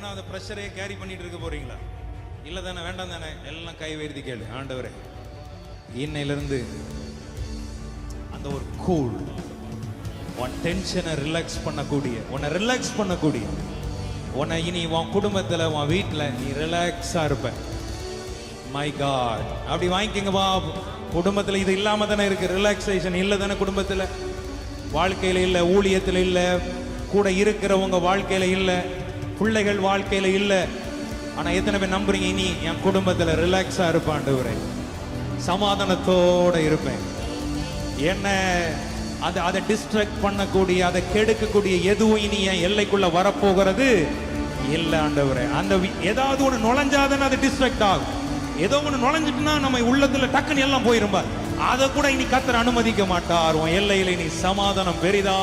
இல்லைன்னா அந்த ப்ரெஷரே கேரி பண்ணிட்டு இருக்க போறீங்களா? இல்லை தானே, வேண்டாம் தானே? எல்லாம் கை வைத்து கேளு. ஆண்டவரே, இன்னையிலிருந்து அந்த ஒரு கூல், உன் டென்ஷனை ரிலாக்ஸ் பண்ணக்கூடிய, உன்னை ரிலாக்ஸ் பண்ணக்கூடிய, உன்னை இனி உன் குடும்பத்தில் உன் வீட்டில் நீ ரிலாக்ஸாக இருப்ப. மை காட், அப்படி வாங்கிக்கங்க வா. குடும்பத்தில் இது இல்லாமல் தானே இருக்கு, ரிலாக்ஸேஷன் இல்லை தானே குடும்பத்தில், வாழ்க்கையில் இல்லை, ஊழியத்தில் இல்லை, கூட இருக்கிறவங்க வாழ்க்கையில் இல்லை, பிள்ளைகள் வாழ்க்கையில் இல்லை. ஆனால் எத்தனை பேர் நம்புறீங்க இனி என் குடும்பத்தில் ரிலாக்ஸாக இருப்பாண்டவரே, சமாதானத்தோடு இருப்பேன். என்ன அதை டிஸ்ட்ராக்ட் பண்ணக்கூடிய, அதை கெடுக்கக்கூடிய எதுவும் இனி என் எல்லைக்குள்ள வரப்போகிறது இல்லை ஆண்டவரே. அந்த ஏதாவது ஒன்று நுழைஞ்சாதானே அது டிஸ்ட்ராக்ட் ஆகும். ஏதோ ஒன்று நுழைஞ்சிட்டுனா நம்ம உள்ளத்துல டக்குன்னு எல்லாம் போயிருப்பா. அதை கூட இனி கர்த்தர் அனுமதிக்க மாட்டார். உன் எல்லையில நீ சமாதானம் பெரிதா